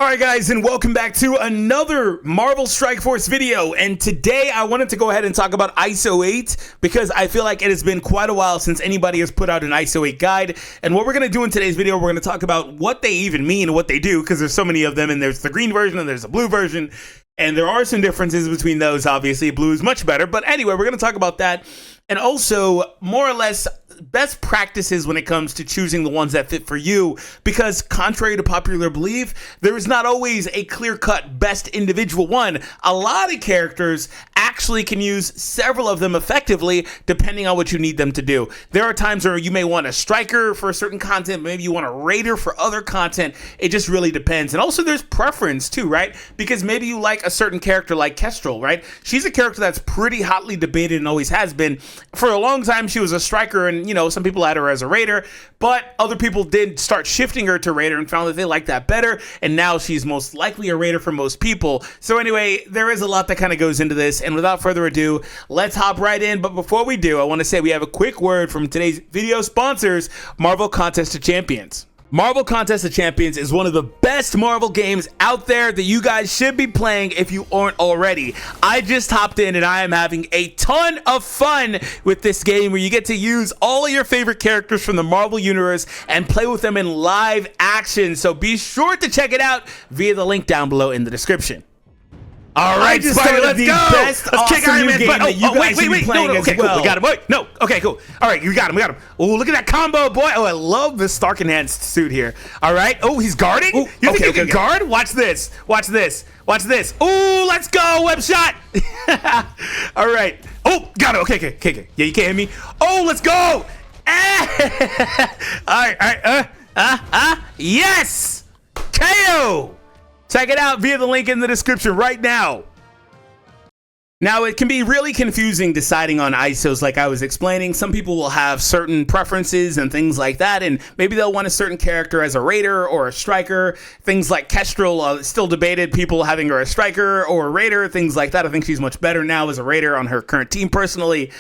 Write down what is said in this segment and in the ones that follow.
Alright guys, and welcome back to another Marvel Strike Force video, and today I wanted to go ahead and talk about iso-8 because I feel like it has been quite a while since anybody has put out an iso-8 guide. And what we're going to do in today's video, we're going to talk about what they even mean and what they do, because there's so many of them, and there's the green version and there's the blue version, and there are some differences between those. Obviously blue is much better, but anyway, we're going to talk about that, and also more or less best practices when it comes to choosing the ones that fit for you, because contrary to popular belief, there is not always a clear-cut best individual one. A lot of characters actually can use several of them effectively depending on what you need them to do. There are times where you may want a striker for certain content, maybe you want a raider for other content. It just really depends. And also there's preference too, right? Because maybe you like a certain character like Kestrel, right? She's a character that's pretty hotly debated and always has been. For a long time she was a striker, and you know, some people had her as a raider, but other people did start shifting her to raider and found that they liked that better, and now she's most likely a raider for most people. So anyway, there is a lot that kind of goes into this, and without further ado, let's hop right in. But before we do, I want to say we have a quick word from today's video sponsors, Marvel Contest of Champions. Marvel Contest of Champions is one of the best Marvel games out there that you guys should be playing if you aren't already. I just hopped in and I am having a ton of fun with this game, where you get to use all of your favorite characters from the Marvel Universe and play with them in live action. So be sure to check it out via the link down below in the description. All right, Spider, let's go. Let's kick Iron Man butt. Wait. No, okay, cool. We got him. Wait, no. Okay, cool. All right, we got him. Oh, look at that combo, boy. Oh, I love this Stark enhanced suit here. All right. Oh, he's guarding. Ooh, you think he can guard? Watch this. Oh, let's go. Web shot. All right. Oh, got it. Okay. Yeah, you can't hit me. Oh, let's go. All right. Yes. KO. Check it out via the link in the description right now. Now, it can be really confusing deciding on ISOs like I was explaining. Some people will have certain preferences and things like that, and maybe they'll want a certain character as a raider or a striker. Things like Kestrel, still debated, people having her a striker or a raider, things like that. I think she's much better now as a raider on her current team personally.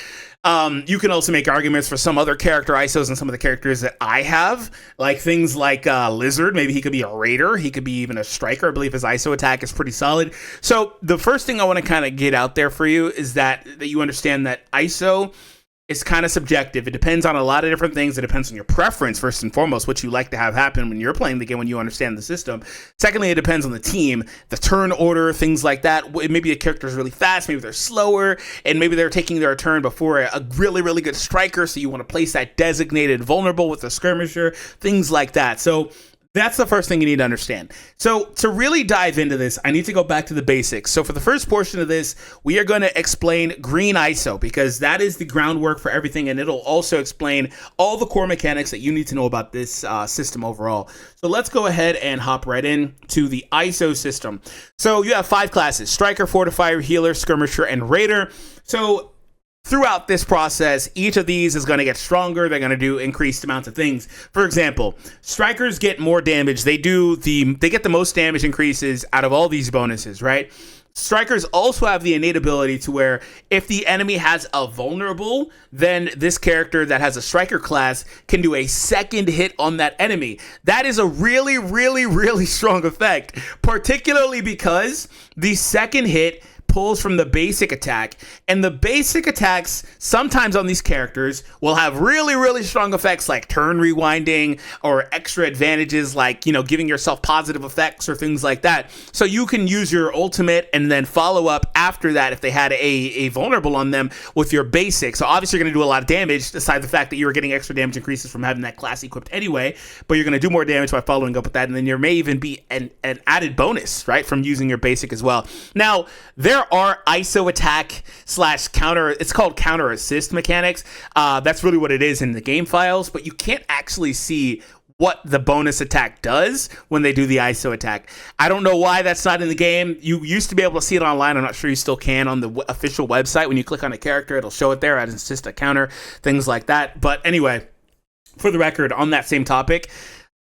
You can also make arguments for some other character ISOs and some of the characters that I have, like things like Lizard. Maybe he could be a raider, he could be even a striker. I believe his ISO attack is pretty solid. So the first thing I want to kind of get out there for you is that you understand that ISO is kind of subjective. It depends on a lot of different things. It depends on your preference, first and foremost, what you like to have happen when you're playing the game, when you understand the system. Secondly, it depends on the team, the turn order, things like that. Maybe a character is really fast, maybe they're slower, and maybe they're taking their turn before a really, really good striker, so you want to place that designated vulnerable with a skirmisher, things like that. So that's the first thing you need to understand. So to really dive into this, I need to go back to the basics. So for the first portion of this, we are going to explain green ISO, because that is the groundwork for everything, and it'll also explain all the core mechanics that you need to know about this system overall. So let's go ahead and hop right in to the ISO system. So you have 5 classes: Striker, Fortifier, Healer, Skirmisher, and Raider. So throughout this process, each of these is going to get stronger. They're going to do increased amounts of things. For example, strikers get more damage. They get the most damage increases out of all these bonuses, right? Strikers also have the innate ability to where if the enemy has a vulnerable, then this character that has a striker class can do a second hit on that enemy. That is a really, really, really strong effect, particularly because the second hit pulls from the basic attack, and the basic attacks sometimes on these characters will have really, really strong effects like turn rewinding or extra advantages like, you know, giving yourself positive effects or things like that. So you can use your ultimate and then follow up after that if they had a vulnerable on them with your basic. So obviously you're going to do a lot of damage, aside the fact that you're getting extra damage increases from having that class equipped anyway, but you're going to do more damage by following up with that, and then there may even be an added bonus, right, from using your basic as well. Now, there are ISO attack / counter, it's called counter assist mechanics. That's really what it is in the game files, but you can't actually see what the bonus attack does when they do the ISO attack. I don't know why that's not in the game. You used to be able to see it online. I'm not sure you still can on the official website. When you click on a character, it'll show it there as assist a counter, things like that. But anyway, for the record, on that same topic,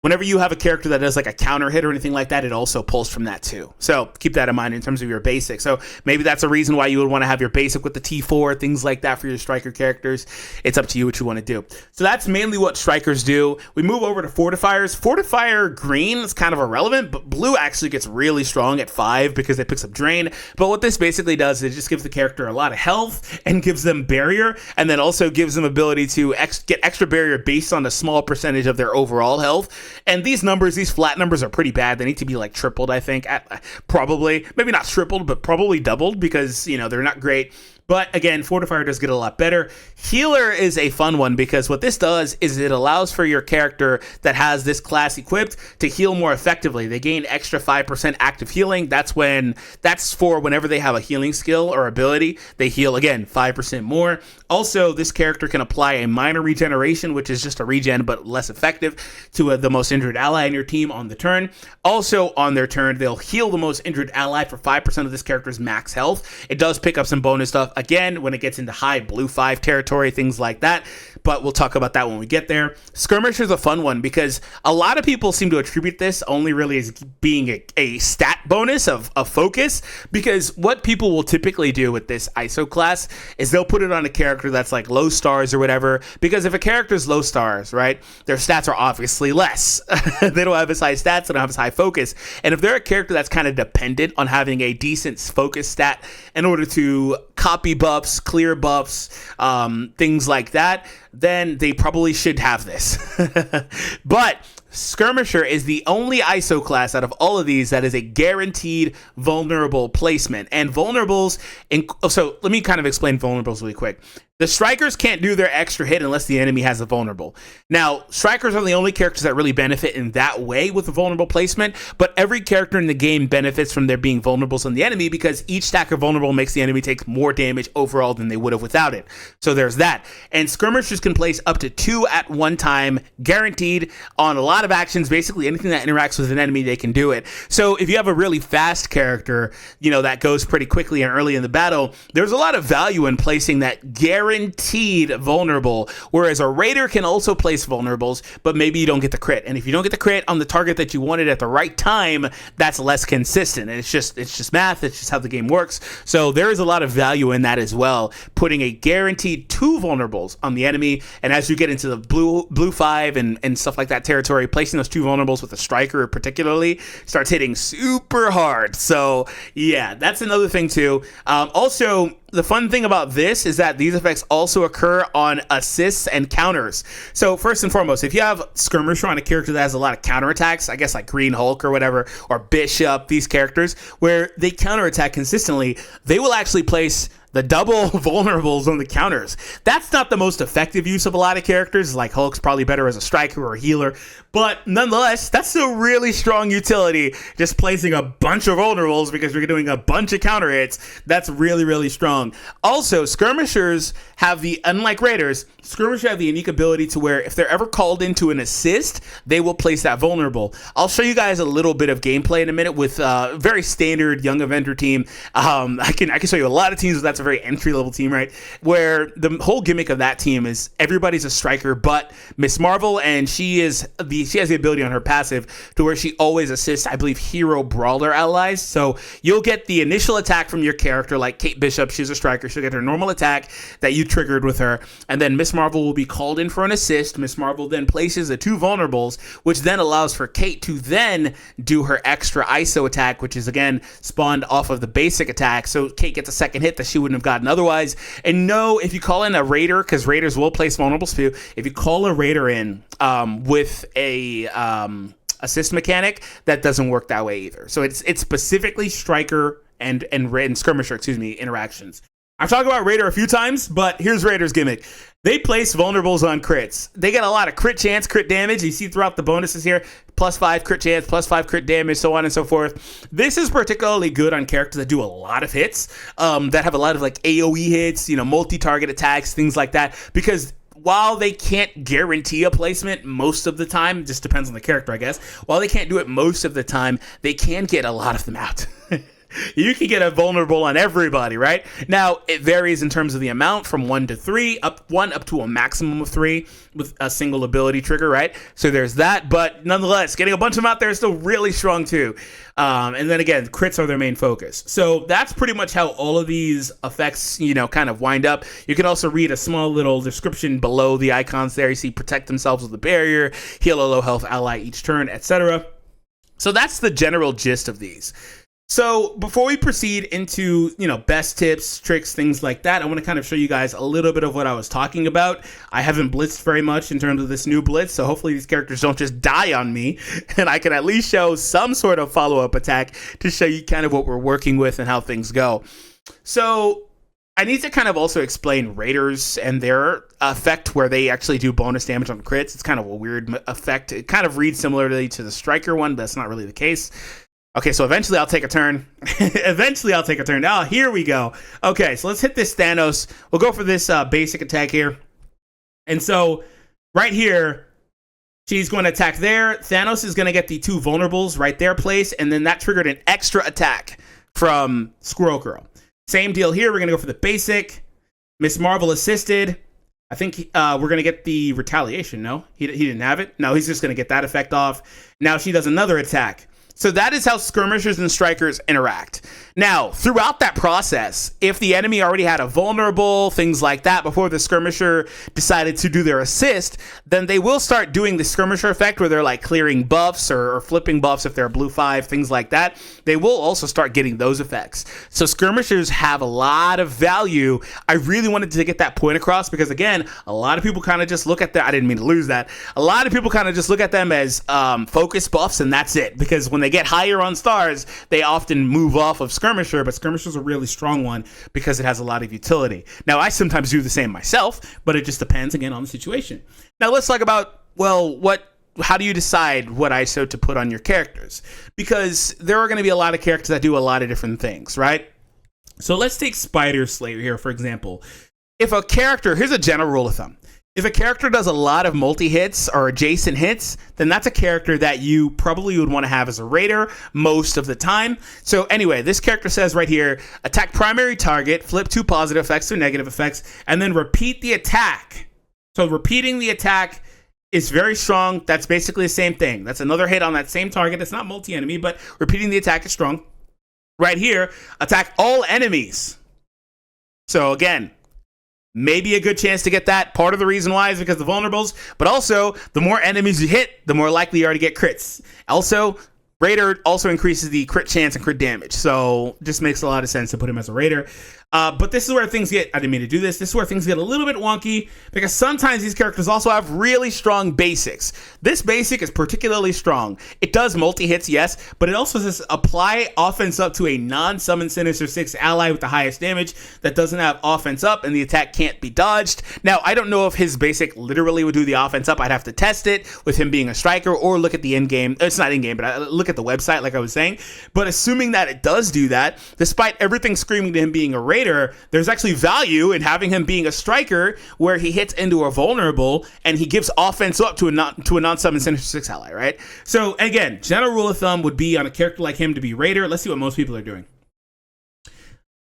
whenever you have a character that does like a counter hit or anything like that, it also pulls from that too. So keep that in mind in terms of your basic. So maybe that's a reason why you would want to have your basic with the T4, things like that for your striker characters. It's up to you what you want to do. So that's mainly what strikers do. We move over to fortifiers. Fortifier green is kind of irrelevant, but blue actually gets really strong at 5 because it picks up drain. But what this basically does is it just gives the character a lot of health and gives them barrier, and then also gives them ability to get extra barrier based on a small percentage of their overall health. And these numbers, these flat numbers are pretty bad. They need to be like tripled, I think. Probably, maybe not tripled, but probably doubled because, you know, they're not great. But again, Fortifier does get a lot better. Healer is a fun one because what this does is it allows for your character that has this class equipped to heal more effectively. They gain extra 5% active healing. That's for whenever they have a healing skill or ability, they heal again 5% more. Also, this character can apply a minor regeneration, which is just a regen but less effective, to the most injured ally in your team on the turn. Also, on their turn, they'll heal the most injured ally for 5% of this character's max health. It does pick up some bonus stuff again when it gets into high blue 5 territory, things like that, but we'll talk about that when we get there. Skirmisher is a fun one because a lot of people seem to attribute this only really as being a stat bonus of focus, because what people will typically do with this ISO class is they'll put it on a character that's like low stars or whatever, because if a character's low stars, right, their stats are obviously less. They don't have as high stats, they don't have as high focus, and if they're a character that's kind of dependent on having a decent focus stat in order to copy buffs, clear buffs, things like that, then they probably should have this. But Skirmisher is the only ISO class out of all of these that is a guaranteed vulnerable placement. And vulnerables, so let me kind of explain vulnerables really quick. The strikers can't do their extra hit unless the enemy has a vulnerable. Now, strikers are the only characters that really benefit in that way with a vulnerable placement, but every character in the game benefits from there being vulnerables on the enemy because each stack of vulnerable makes the enemy take more damage overall than they would have without it. So there's that. And skirmishers can place up to 2 at one time, guaranteed on a lot of actions. Basically anything that interacts with an enemy, they can do it. So if you have a really fast character, you know, that goes pretty quickly and early in the battle, there's a lot of value in placing that guaranteed vulnerable, whereas a raider can also place vulnerables, but maybe you don't get the crit. And if you don't get the crit on the target that you wanted at the right time, that's less consistent. And it's just math. It's just how the game works. So there is a lot of value in that as well, putting a guaranteed 2 vulnerables on the enemy. And as you get into the blue 5 and stuff like that territory, placing those 2 vulnerables with a striker particularly starts hitting super hard. So yeah, that's another thing too. Also, the fun thing about this is that these effects also occur on assists and counters. So first and foremost, if you have Skirmisher on a character that has a lot of counterattacks, I guess like Green Hulk or whatever, or Bishop, these characters, where they counterattack consistently, they will actually place the double vulnerables on the counters. That's not the most effective use of a lot of characters. Like Hulk's probably better as a striker or a healer, but nonetheless, that's still really strong utility. Just placing a bunch of vulnerables because you're doing a bunch of counter hits. That's really, really strong. Also, skirmishers have unlike raiders, skirmishers have the unique ability to where if they're ever called into an assist, they will place that vulnerable. I'll show you guys a little bit of gameplay in a minute with a very standard young Avenger team. I can show you a lot of teams, but that's a very entry-level team, right? Where the whole gimmick of that team is everybody's a striker but Miss Marvel, and she has the ability on her passive to where she always assists, I believe, hero brawler allies. So you'll get the initial attack from your character, like Kate Bishop, she's a striker, she'll get her normal attack that you triggered with her, and then Miss Marvel will be called in for an assist. Miss Marvel then places the 2 vulnerables, which then allows for Kate to then do her extra ISO attack, which is again spawned off of the basic attack. So Kate gets a second hit that she wouldn't have gotten otherwise. And no, if you call in a raider, because raiders will place vulnerables too, if you call a raider in with a assist mechanic, that doesn't work that way either. So it's specifically striker and skirmisher, interactions. I've talked about Raider a few times, but here's Raider's gimmick. They place vulnerables on crits. They get a lot of crit chance, crit damage. You see throughout the bonuses here, +5 crit chance, +5 crit damage, so on and so forth. This is particularly good on characters that do a lot of hits, that have a lot of like AoE hits, multi-target attacks, things like that, because while they can't guarantee a placement most of the time, just depends on the character, I guess. While they can't do it most of the time, they can get a lot of them out. You can get a vulnerable on everybody, right? Now, it varies in terms of the amount from 1 to 3, up to a maximum of 3 with a single ability trigger, right? So there's that, but nonetheless, getting a bunch of them out there is still really strong too. And then again, crits are their main focus. So that's pretty much how all of these effects, kind of wind up. You can also read a small little description below the icons there. You see protect themselves with a barrier, heal a low health ally each turn, etc. So that's the general gist of these. So before we proceed into, best tips, tricks, things like that, I want to kind of show you guys a little bit of what I was talking about. I haven't blitzed very much in terms of this new blitz, so hopefully these characters don't just die on me, and I can at least show some sort of follow-up attack to show you kind of what we're working with and how things go. So I need to kind of also explain Raiders and their effect where they actually do bonus damage on crits. It's kind of a weird effect. It kind of reads similarly to the Striker one, but that's not really the case. Okay, so eventually I'll take a turn. Oh, here we go. Okay, so let's hit this Thanos. We'll go for this basic attack here. And so right here, she's going to attack there. Thanos is going to get the 2 vulnerables right there placed, and then that triggered an extra attack from Squirrel Girl. Same deal here. We're going to go for the basic. Miss Marvel assisted. I think we're going to get the retaliation. No, he didn't have it. No, he's just going to get that effect off. Now she does another attack. So that is how skirmishers and strikers interact. Now, throughout that process, if the enemy already had a vulnerable, things like that, before the skirmisher decided to do their assist, then they will start doing the skirmisher effect where they're like clearing buffs or flipping buffs if they're blue 5, things like that. They will also start getting those effects. So skirmishers have a lot of value. I really wanted to get that point across because, again, a lot of people kind of just look at that. I didn't mean to lose that. A lot of people kind of just look at them as focus buffs, and that's it. Because when they get higher on stars, they often move off of skirmisher, but skirmisher's a really strong one because it has a lot of utility. Now, I sometimes do the same myself, but it just depends, again, on the situation. Now, let's talk about, how do you decide what ISO to put on your characters? Because there are going to be a lot of characters that do a lot of different things, right? So let's take Spider Slayer here, for example. If a character, here's a general rule of thumb. If a character does a lot of multi-hits or adjacent hits, then that's a character that you probably would want to have as a raider most of the time. So anyway, this character says right here, attack primary target, flip 2 positive effects to negative effects, and then repeat the attack. So repeating the attack is very strong. That's basically the same thing. That's another hit on that same target. It's not multi-enemy, but repeating the attack is strong. Right here, attack all enemies. So again, maybe a good chance to get that. Part of the reason why is because of the vulnerables, but also the more enemies you hit, the more likely you are to get crits. Also, Raider also increases the crit chance and crit damage, so just makes a lot of sense to put him as a Raider. But this is where things get, I didn't mean to do this, this is where things get a little bit wonky, because sometimes these characters also have really strong basics. This basic is particularly strong. It does multi-hits, yes, but it also says apply offense up to a non-summon Sinister 6 ally with the highest damage that doesn't have offense up, and the attack can't be dodged. Now, I don't know if his basic literally would do the offense up. I'd have to test it with him being a striker, or look at the in-game, it's not in-game, but I look at the website like I was saying. But assuming that it does do that, despite everything screaming to him being a Raider, there's actually value in having him being a striker where he hits into a vulnerable and he gives offense up to a non-summon Sinister 6 ally, right? So again, general rule of thumb would be on a character like him to be Raider. Let's see what most people are doing.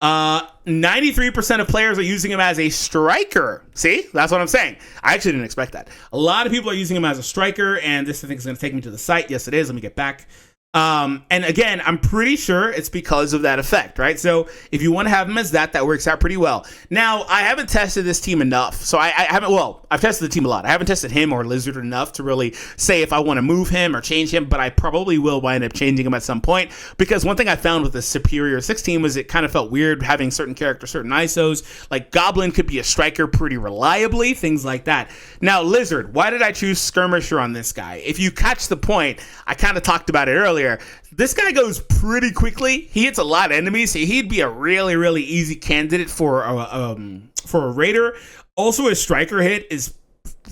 93% of players are using him as a striker. See, that's what I'm saying. I actually didn't expect that. A lot of people are using him as a striker, and this I think is going to take me to the site. Yes, it is. Let me get back. And again, I'm pretty sure it's because of that effect, right? So if you want to have him as that works out pretty well. Now, I haven't tested this team enough. So I've tested the team a lot. I haven't tested him or Lizard enough to really say if I want to move him or change him, but I probably will wind up changing him at some point, because one thing I found with the Superior 6 team was it kind of felt weird having certain characters, certain ISOs, like Goblin could be a striker pretty reliably, things like that. Now, Lizard, why did I choose Skirmisher on this guy? If you catch the point, I kind of talked about it earlier. This guy goes pretty quickly. He hits a lot of enemies. So he'd be a really, really easy candidate for a Raider. Also, his striker hit is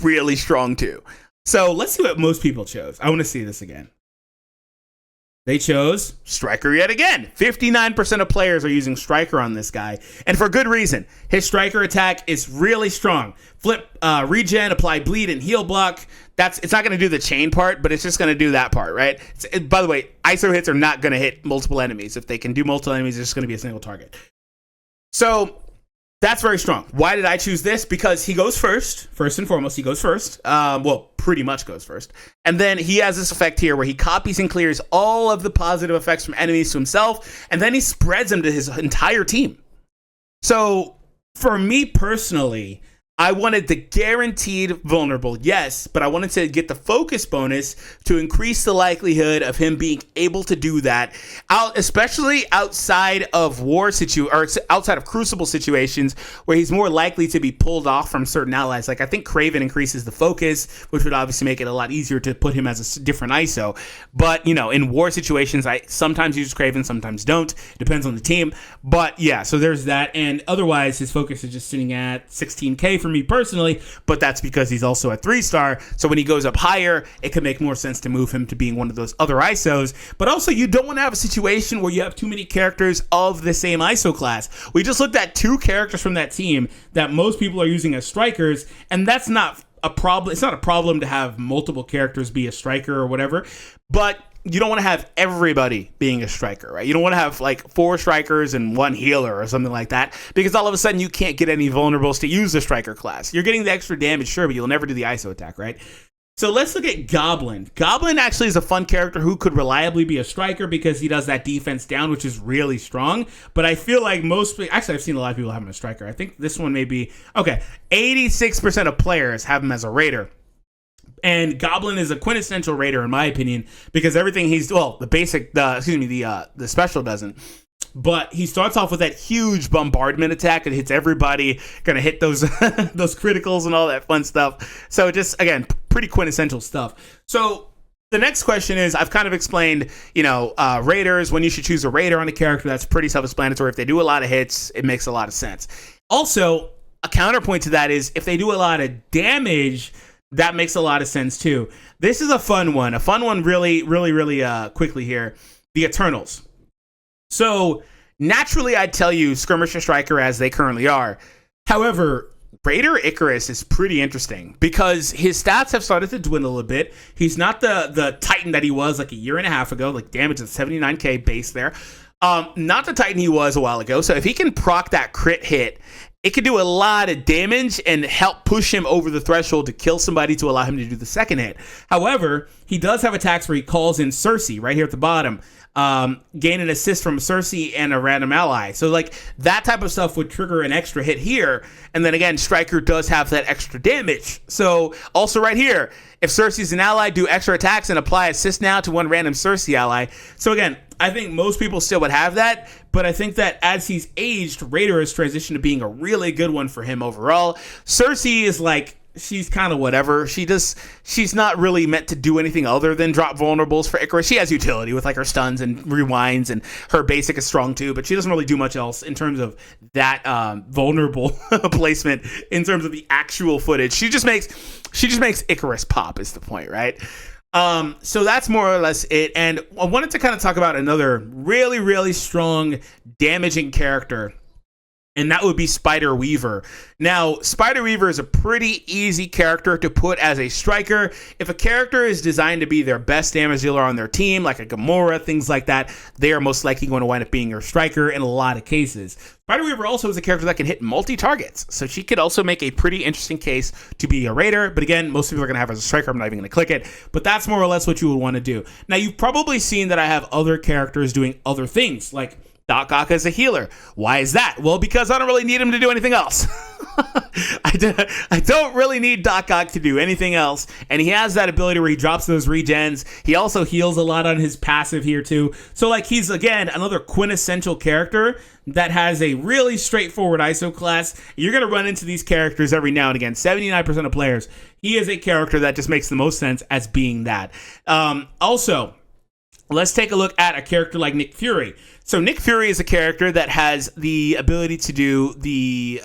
really strong too. So let's see what most people chose. I want to see this again. They chose Striker yet again. 59% of players are using Striker on this guy, and for good reason. His Striker attack is really strong. Flip, regen, apply bleed, and heal block. it's not going to do the chain part, but it's just going to do that part, right? By the way, ISO hits are not going to hit multiple enemies. If they can do multiple enemies, it's just going to be a single target. So that's very strong. Why did I choose this? Because he goes first and foremost, he goes first. Well, pretty much goes first. And then he has this effect here where he copies and clears all of the positive effects from enemies to himself, and then he spreads them to his entire team. So for me personally, I wanted the guaranteed vulnerable, yes, but I wanted to get the focus bonus to increase the likelihood of him being able to do that, especially outside of outside of crucible situations where he's more likely to be pulled off from certain allies. Like I think Kraven increases the focus, which would obviously make it a lot easier to put him as a different ISO. But in war situations, I sometimes use Kraven, sometimes don't. Depends on the team. But yeah, so there's that. And otherwise, his focus is just sitting at 16k. For me personally, but that's because he's also a 3-star. So when he goes up higher, it could make more sense to move him to being one of those other ISOs. But also, you don't want to have a situation where you have too many characters of the same ISO class. We just looked at 2 characters from that team that most people are using as strikers, and that's not a problem. It's not a problem to have multiple characters be a striker or whatever, but you don't want to have everybody being a striker, right? You don't want to have like 4 strikers and 1 healer or something like that, because all of a sudden you can't get any vulnerables to use the striker class. You're getting the extra damage, sure, but you'll never do the ISO attack, right? So let's look at Goblin. Goblin actually is a fun character who could reliably be a striker because he does that defense down, which is really strong. But I feel like actually I've seen a lot of people have him as a striker. I think this one may be, 86% of players have him as a raider. And Goblin is a quintessential raider in my opinion, because everything the special doesn't. But he starts off with that huge bombardment attack that hits everybody, gonna hit those those criticals and all that fun stuff. So just, again, pretty quintessential stuff. So the next question is, I've kind of explained, raiders, when you should choose a raider on a character. That's pretty self-explanatory. If they do a lot of hits, it makes a lot of sense. Also, a counterpoint to that is if they do a lot of damage, that makes a lot of sense too. This is a fun one really quickly here. The Eternals. So naturally I'd tell you Skirmisher Striker as they currently are. However, Raider Icarus is pretty interesting because his stats have started to dwindle a bit. He's not the Titan that he was like a year and a half ago, like damage at 79k base there. Not the Titan he was a while ago. So if he can proc that crit hit, it could do a lot of damage and help push him over the threshold to kill somebody to allow him to do the second hit. However, he does have attacks where he calls in Cersei right here at the bottom. Gain an assist from Cersei and a random ally. So like that type of stuff would trigger an extra hit here. And then again, Striker does have that extra damage. So also right here, if Cersei's an ally, do extra attacks and apply assist now to one random Cersei ally. So again, I think most people still would have that, but I think that as he's aged, Raider has transitioned to being a really good one for him overall. Cersei is like, she's kind of whatever. She's not really meant to do anything other than drop vulnerables for Icarus. She has utility with like her stuns and rewinds, and her basic is strong too, but she doesn't really do much else in terms of that vulnerable placement in terms of the actual footage. She just makes Icarus pop is the point, right? So that's more or less it. And I wanted to kind of talk about another really, really strong damaging character, and that would be Spider Weaver. Now, Spider Weaver is a pretty easy character to put as a striker. If a character is designed to be their best damage dealer on their team, like a Gamora, things like that, they are most likely going to wind up being your striker in a lot of cases. Spider Weaver also is a character that can hit multi-targets, so she could also make a pretty interesting case to be a raider. But again, most people are going to have her as a striker. I'm not even going to click it, but that's more or less what you would want to do. Now, you've probably seen that I have other characters doing other things, like Doc Ock as a healer. Why is that? Well, because I don't really need him to do anything else. I don't really need Doc Ock to do anything else. And he has that ability where he drops those regens. He also heals a lot on his passive here too. So like he's, again, another quintessential character that has a really straightforward ISO class. You're going to run into these characters every now and again. 79% of players. He is a character that just makes the most sense as being that. Also, let's take a look at a character like Nick Fury. So Nick Fury is a character that has the ability to do the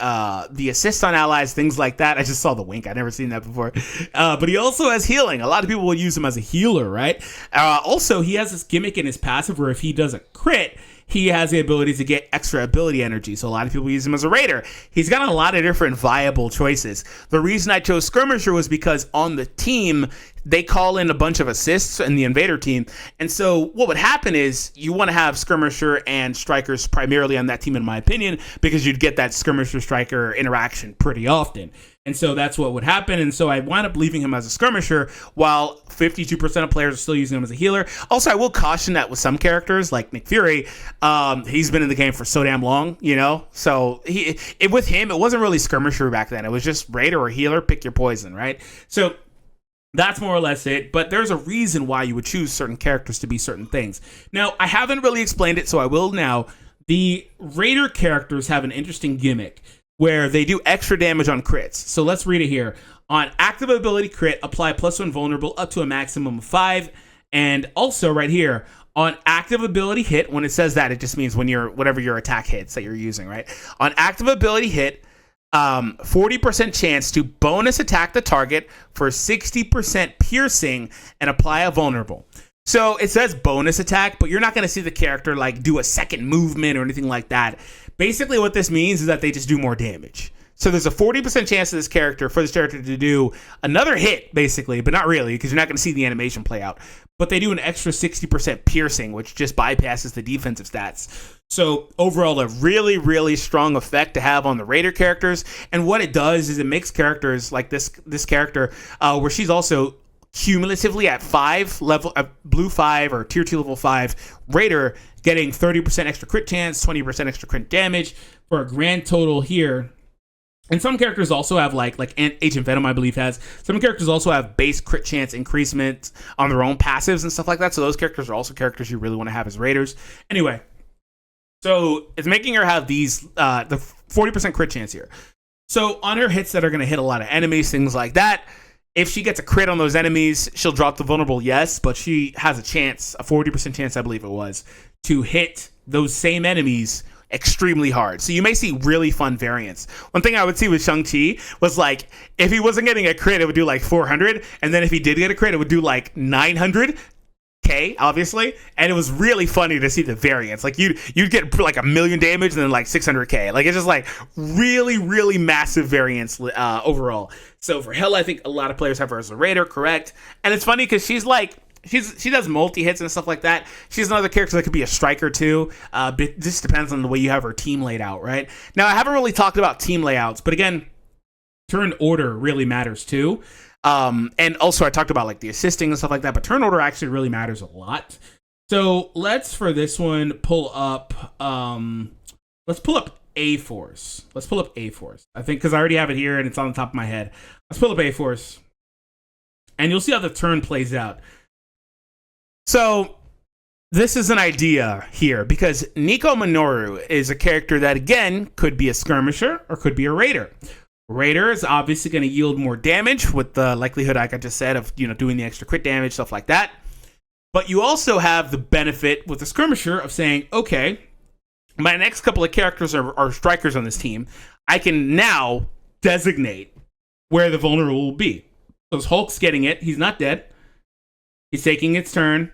assist on allies, things like that. I just saw the wink. I've never seen that before. But he also has healing. A lot of people will use him as a healer, right? Also, he has this gimmick in his passive where if he does a crit, he has the ability to get extra ability energy. So a lot of people use him as a raider. He's got a lot of different viable choices. The reason I chose Skirmisher was because on the team, they call in a bunch of assists in the invader team. And so what would happen is you want to have skirmisher and strikers primarily on that team, in my opinion, because you'd get that skirmisher striker interaction pretty often. And so that's what would happen. And so I wound up leaving him as a skirmisher while 52% of players are still using him as a healer. Also, I will caution that with some characters like Nick Fury, he's been in the game for so damn long, you know? So with him, it wasn't really skirmisher back then. It was just raider or healer, pick your poison, right? So that's more or less it, but there's a reason why you would choose certain characters to be certain things. Now, I haven't really explained it, so I will now. The Raider characters have an interesting gimmick where they do extra damage on crits. So let's read it here. On active ability crit, apply +1 vulnerable up to a maximum of 5. And also right here, on active ability hit, when it says that, it just means when whatever your attack hits that you're using, right? On active ability hit, 40% chance to bonus attack the target for 60% piercing and apply a vulnerable. So it says bonus attack, but you're not going to see the character like do a second movement or anything like that. Basically what this means is that they just do more damage. So there's a 40% chance for this character to do another hit, basically, but not really, because you're not going to see the animation play out. But they do an extra 60% piercing, which just bypasses the defensive stats. So overall, a really, really strong effect to have on the Raider characters. And what it does is it makes characters like this character, where she's also cumulatively at 5 level, blue 5 or tier 2 level 5 Raider, getting 30% extra crit chance, 20% extra crit damage for a grand total here. And some characters also have like Agent Venom, I believe, has. Some characters also have base crit chance increasement on their own passives and stuff like that. So those characters are also characters you really want to have as Raiders. Anyway, so it's making her have these the 40% crit chance here. So on her hits that are going to hit a lot of enemies, things like that, if she gets a crit on those enemies, she'll drop the vulnerable, yes, but she has a chance, a 40% chance, I believe it was, to hit those same enemies extremely hard. So you may see really fun variants. One thing I would see with Shang-Chi was like, if he wasn't getting a crit, it would do like 400, and then if he did get a crit, it would do like 900k, obviously, and it was really funny to see the variants. Like you'd get like 1,000,000 damage and then like 600k. Like it's just like really, really massive variants overall. So for Hela, I think a lot of players have her as a Raider, correct? And it's funny because she's like, she does multi-hits and stuff like that. She's another character that could be a striker too. But this depends on the way you have her team laid out, right? Now, I haven't really talked about team layouts, but again, turn order really matters too. And also I talked about like the assisting and stuff like that, but turn order actually really matters a lot. So let's, for this one, pull up, let's pull up A-Force. Let's pull up A-Force. I think because I already have it here and it's on the top of my head. Let's pull up A-Force. And you'll see how the turn plays out. So this is an idea here because Nico Minoru is a character that, again, could be a skirmisher or could be a Raider. Raider is obviously going to yield more damage with the likelihood, like I just said, of doing the extra crit damage, stuff like that. But you also have the benefit with the skirmisher of saying, okay, my next couple of characters are strikers on this team. I can now designate where the vulnerable will be. So Hulk's getting it. He's not dead. He's taking its turn,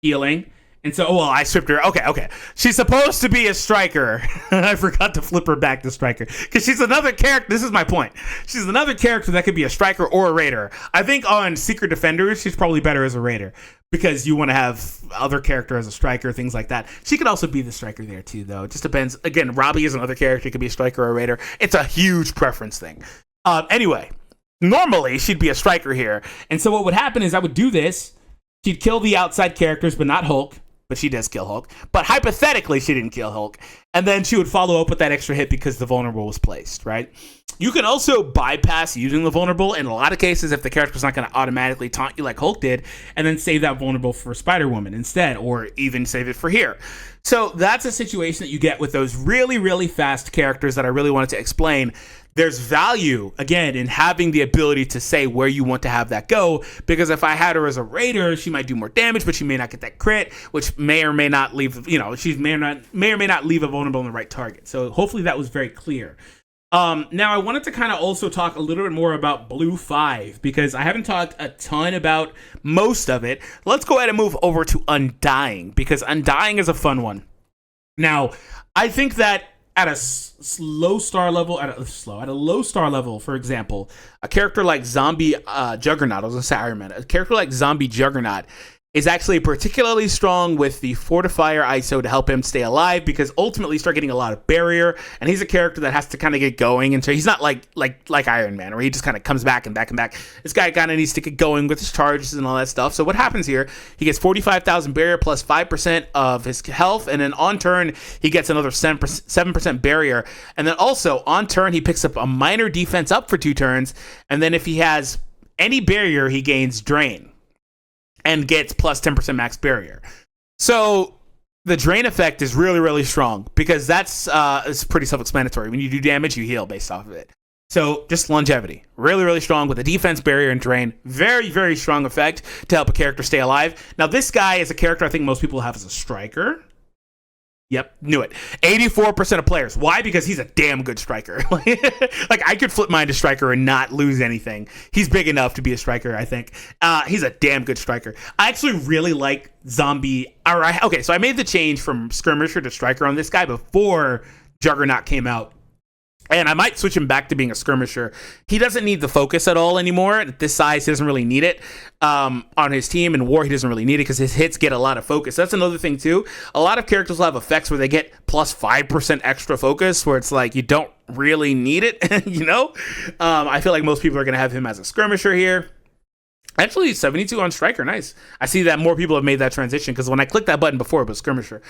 healing. And so, well, I stripped her. Okay. She's supposed to be a striker. I forgot to flip her back to striker. Because she's another character. This is my point. She's another character that could be a striker or a Raider. I think on Secret Defenders, she's probably better as a Raider. Because you want to have other character as a striker, things like that. She could also be the striker there too, though. It just depends. Again, Robbie is another character. It could be a striker or a Raider. It's a huge preference thing. Anyway, normally she'd be a striker here. And so what would happen is I would do this. She'd kill the outside characters, but not Hulk. But she does kill Hulk. But hypothetically, she didn't kill Hulk. And then she would follow up with that extra hit because the vulnerable was placed, right? You can also bypass using the vulnerable in a lot of cases if the character's not going to automatically taunt you like Hulk did, and then save that vulnerable for Spider-Woman instead, or even save it for here. So that's a situation that you get with those really, really fast characters that I really wanted to explain there's value, again, in having the ability to say where you want to have that go, because if I had her as a raider, she might do more damage, but she may not get that crit, which may or may not leave, she may or may not leave a vulnerable on the right target. So hopefully that was very clear. Now I wanted to kind of also talk a little bit more about Blue 5, because I haven't talked a ton about most of it. Let's go ahead and move over to Undying, because Undying is a fun one. Now, I think that at a low star level, for example, a character like Zombie Juggernaut, I was going to say Iron Man, a character like Zombie Juggernaut is actually particularly strong with the Fortifier ISO to help him stay alive, because ultimately you start getting a lot of barrier, and he's a character that has to kind of get going, and so he's not like Iron Man, where he just kind of comes back and back and back. This guy kind of needs to get going with his charges and all that stuff. So what happens here, he gets 45,000 barrier plus 5% of his health, and then on turn he gets another 7% barrier, and then also on turn he picks up a minor defense up for 2 turns, and then if he has any barrier he gains drain and gets plus 10% max barrier. So the drain effect is really, really strong, because that's it's pretty self-explanatory. When you do damage, you heal based off of it. So just longevity, really, really strong with the defense, barrier, and drain. Very, very strong effect to help a character stay alive. Now, this guy is a character I think most people have as a striker. Yep, knew it. 84% of players. Why? Because he's a damn good striker. Like, I could flip mine to striker and not lose anything. He's big enough to be a striker, I think. He's a damn good striker. I actually really like Zombie. All right, okay, so I made the change from skirmisher to striker on this guy before Juggernaut came out. And I might switch him back to being a skirmisher. He doesn't need the focus at all anymore. At this size, he doesn't really need it. On his team in war, he doesn't really need it because his hits get a lot of focus. That's another thing, too. A lot of characters will have effects where they get plus 5% extra focus, where it's like you don't really need it, I feel like most people are going to have him as a skirmisher here. Actually, 72 on striker. Nice. I see that more people have made that transition, because when I clicked that button before, it was skirmisher.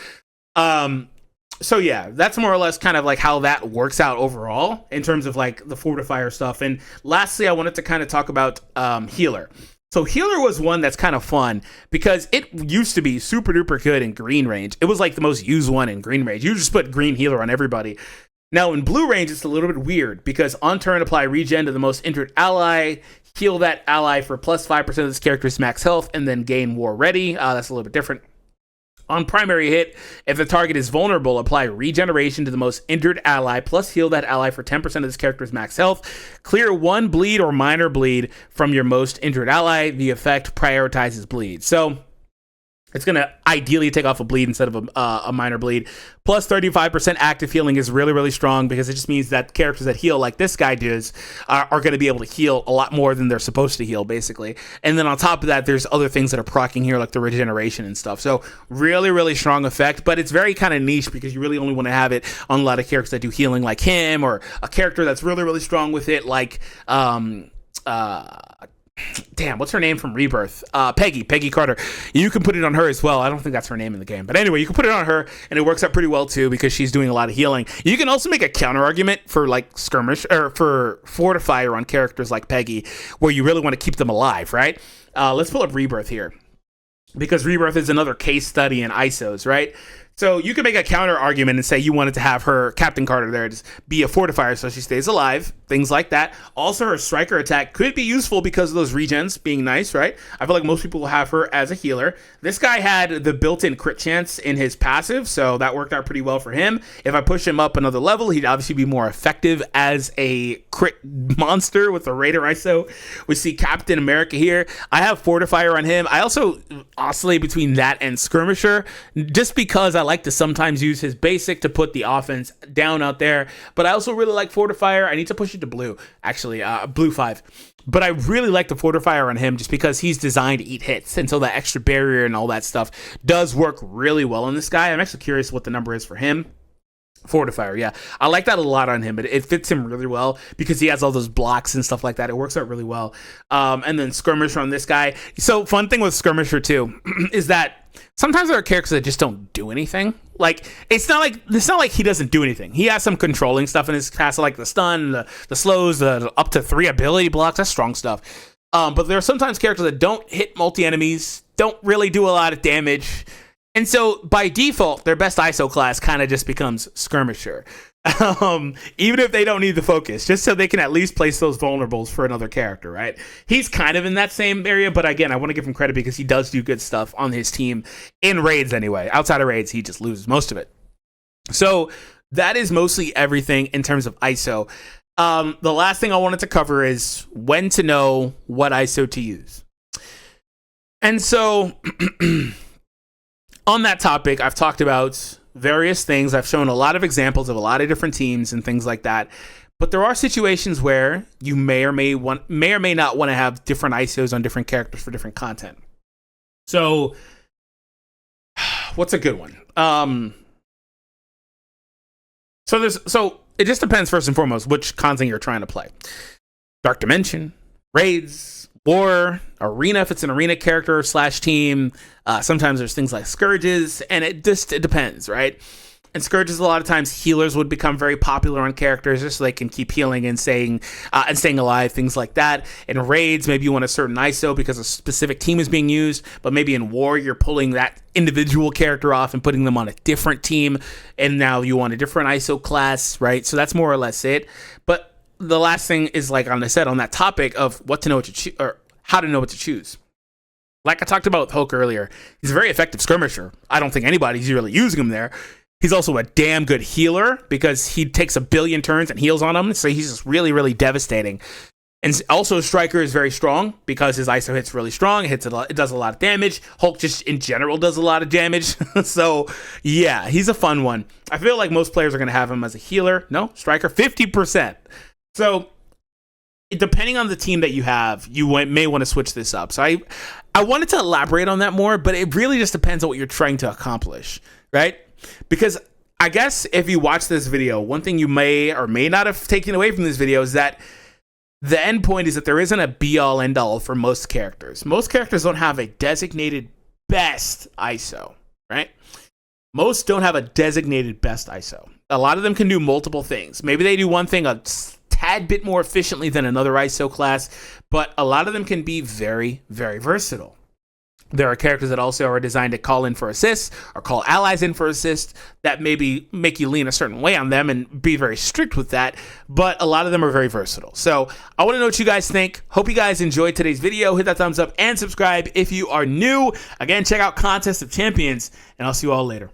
So yeah, that's more or less kind of like how that works out overall in terms of like the fortifier stuff. And lastly, I wanted to kind of talk about healer. So healer was one that's kind of fun because it used to be super duper good in green range. It was like the most used one in green range. You just put green healer on everybody. Now in blue range, it's a little bit weird because on turn, apply regen to the most injured ally, heal that ally for plus 5% of this character's max health, and then gain war ready. That's a little bit different. On primary hit, if the target is vulnerable, apply regeneration to the most injured ally, plus heal that ally for 10% of this character's max health. Clear 1 bleed or minor bleed from your most injured ally. The effect prioritizes bleed. So it's going to ideally take off a bleed instead of a minor bleed. Plus 35% active healing is really, really strong because it just means that characters that heal like this guy does are going to be able to heal a lot more than they're supposed to heal, basically. And then on top of that, there's other things that are proccing here, like the regeneration and stuff. So really, really strong effect, but it's very kind of niche because you really only want to have it on a lot of characters that do healing like him, or a character that's really, really strong with it, like damn, what's her name from Rebirth? Peggy Carter. You can put it on her as well. I don't think that's her name in the game. But anyway, you can put it on her, and it works out pretty well, too, because she's doing a lot of healing. You can also make a counter-argument for, like, skirmish, or for Fortifier on characters like Peggy, where you really want to keep them alive, right? Let's pull up Rebirth here, because Rebirth is another case study in ISOs, right? So you can make a counter argument and say you wanted to have her, Captain Carter there, just be a fortifier so she stays alive, things like that. Also, her striker attack could be useful because of those regens being nice, right? I feel like most people will have her as a healer. This guy had the built-in crit chance in his passive, so that worked out pretty well for him. If I push him up another level, he'd obviously be more effective as a crit monster with the Raider ISO. We see Captain America here. I have fortifier on him. I also oscillate between that and skirmisher, just because I like to sometimes use his basic to put the offense down out there, but I also really like fortifier. I need to push it to blue, actually, blue 5. But I really like the fortifier on him just because he's designed to eat hits, and so that extra barrier and all that stuff does work really well on this guy. I'm actually curious what the number is for him. Fortifier, yeah. I like that a lot on him, but it fits him really well because he has all those blocks and stuff like that. It works out really well. And then skirmisher on this guy. So fun thing with skirmisher too is that sometimes there are characters that just don't do anything. Like it's not like he doesn't do anything. He has some controlling stuff in his castle, like the stun, the slows, the up to 3 ability blocks. That's strong stuff. But there are sometimes characters that don't hit multi enemies, don't really do a lot of damage. And so by default, their best ISO class kind of just becomes skirmisher. Even if they don't need the focus, just so they can at least place those vulnerables for another character, right? He's kind of in that same area, but again, I want to give him credit because he does do good stuff on his team in raids anyway. Outside of raids, he just loses most of it. So that is mostly everything in terms of ISO. The last thing I wanted to cover is when to know what ISO to use. And so on that topic, I've talked about various things. I've shown a lot of examples of a lot of different teams and things like that. But there are situations where you may or may not want to have different ISOs on different characters for different content. So what's a good one? So it just depends first and foremost which content you're trying to play. Dark Dimension, raids, war, arena if it's an arena character / team. Sometimes there's things like scourges, and it depends, right? And scourges, a lot of times healers would become very popular on characters just so they can keep healing and staying alive, things like that. In raids, maybe you want a certain ISO because a specific team is being used, but maybe in war you're pulling that individual character off and putting them on a different team, and now you want a different ISO class, right? So that's more or less it. But the last thing is, like I said, on that topic of what to know what to choose, or how to know what to choose. Like I talked about with Hulk earlier, he's a very effective skirmisher. I don't think anybody's really using him there. He's also a damn good healer because he takes a billion turns and heals on them. So he's just really, really devastating. And also Striker is very strong because his ISO hits really strong. It does a lot of damage. Hulk just in general does a lot of damage. So yeah, he's a fun one. I feel like most players are going to have him as a healer. No, Striker 50%. So depending on the team that you have, you may want to switch this up. So I wanted to elaborate on that more, but it really just depends on what you're trying to accomplish, right? Because I guess if you watch this video, one thing you may or may not have taken away from this video is that the end point is that there isn't a be-all, end-all for most characters. Most characters don't have a designated best ISO, right? Most don't have a designated best ISO. A lot of them can do multiple things. Maybe they do one thing a tad bit more efficiently than another ISO class, but a lot of them can be very, very versatile. There are characters that also are designed to call in for assists or call allies in for assists that maybe make you lean a certain way on them and be very strict with that, but a lot of them are very versatile. So I want to know what you guys think. Hope you guys enjoyed today's video. Hit that thumbs up and subscribe if you are new. Again, check out Contest of Champions, and I'll see you all later.